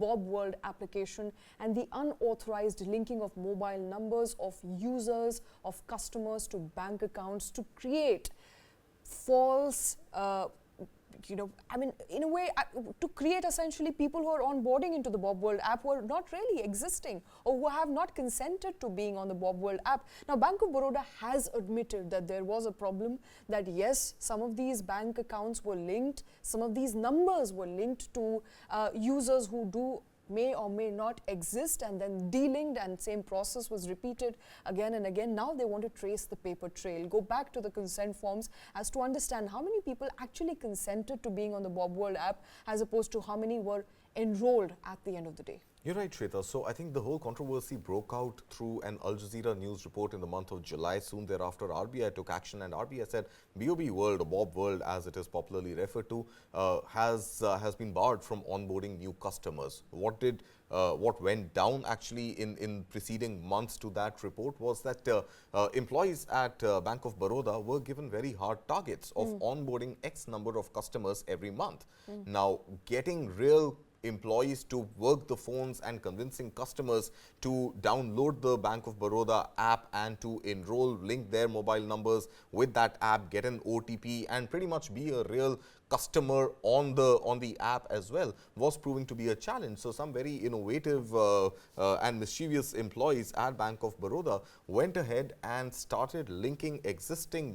BoB World application and the unauthorized linking of mobile numbers of users, of customers to bank accounts to create false in a way, to create essentially people who are onboarding into the BoB World app who are not really existing or who have not consented to being on the BoB World app. Now, Bank of Baroda has admitted that there was a problem, that yes, some of these bank accounts were linked, some of these numbers were linked to users who may or may not exist, and then delinked, and same process was repeated again and again. Now they want to trace the paper trail, go back to the consent forms as to understand how many people actually consented to being on the BoB World app as opposed to how many were enrolled at the end of the day. You're right, Shweta. So I think the whole controversy broke out through an Al Jazeera news report in the month of July. Soon thereafter, RBI took action, and RBI said BoB World, or BoB World as it is popularly referred to, has been barred from onboarding new customers. What went down actually in preceding months to that report was that employees at Bank of Baroda were given very hard targets of onboarding X number of customers every month. Now, getting real employees to work the phones and convincing customers to download the Bank of Baroda app and to enroll, link their mobile numbers with that app, get an OTP, and pretty much be a real customer on the app as well, was proving to be a challenge. So some very innovative and mischievous employees at Bank of Baroda went ahead and started linking existing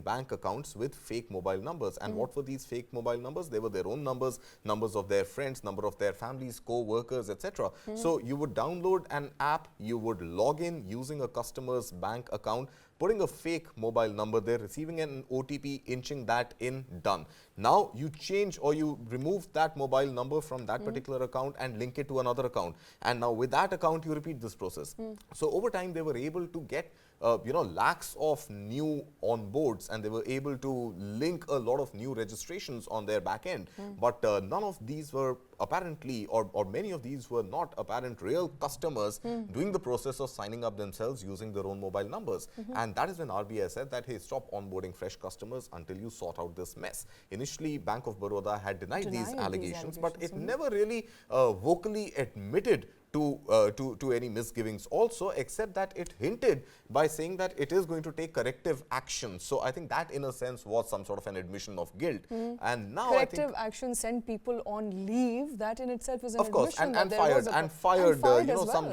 bank accounts with fake mobile numbers. And what were these fake mobile numbers? They were their own numbers, numbers of their friends, number of their families, co-workers, etc. So you would download an app, you would log in using a customer's bank account, putting a fake mobile number there, receiving an OTP, inching that in, done. Now you change or you remove that mobile number from that particular account and link it to another account. And now with that account, you repeat this process. So over time, they were able to get lakhs of new onboards, and they were able to link a lot of new registrations on their back end. But none of these were apparently, or many of these were not apparent real customers doing the process of signing up themselves using their own mobile numbers. And that is when RBI said that, hey, stop onboarding fresh customers until you sort out this mess. Initially, Bank of Baroda had denied these allegations, but it never really vocally admitted to any misgivings also, except that it hinted by saying that it is going to take corrective action. So I think that in a sense was some sort of an admission of guilt. And now corrective action sent people on leave, that in itself is an admission. And fired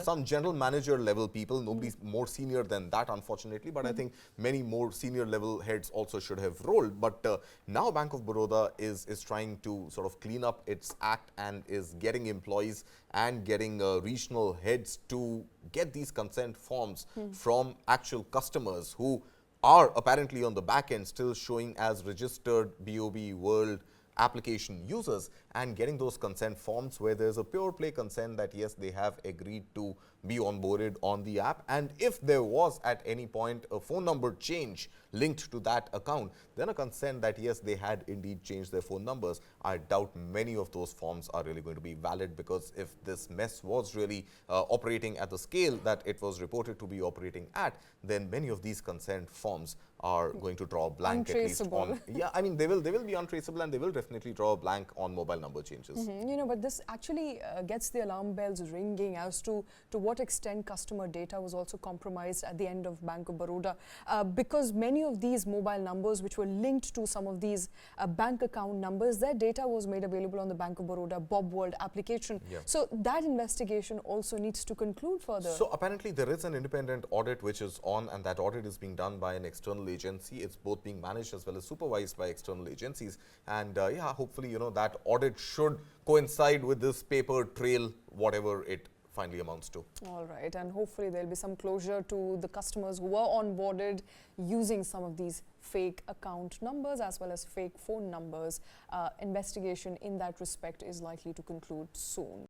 some general manager level people, nobody more senior than that unfortunately, but I think many more senior level heads also should have rolled. But now Bank of Baroda is trying to sort of clean up its act and is getting employees and getting regional heads to get these consent forms from actual customers who are apparently on the back end still showing as registered BoB World application users, and getting those consent forms where there's a pure play consent that yes, they have agreed to be onboarded on the app, and if there was at any point a phone number change linked to that account, then a consent that yes, they had indeed changed their phone numbers. I doubt many of those forms are really going to be valid, because if this mess was really operating at the scale that it was reported to be operating at, then many of these consent forms are going to draw a blank, at least on, yeah, I mean, they will be untraceable, and they will definitely draw a blank on mobile number changes. But this actually gets the alarm bells ringing as to what extent customer data was also compromised at the end of Bank of Baroda, because many of these mobile numbers which were linked to some of these bank account numbers, their data was made available on the Bank of Baroda BoB World application. So that investigation also needs to conclude further. So apparently there is an independent audit which is on, and that audit is being done by an external agency. It's both being managed as well as supervised by external agencies, and yeah, hopefully that audit should coincide with this paper trail, whatever it finally amounts to. All right, and hopefully there'll be some closure to the customers who were onboarded using some of these fake account numbers as well as fake phone numbers. Investigation in that respect is likely to conclude soon.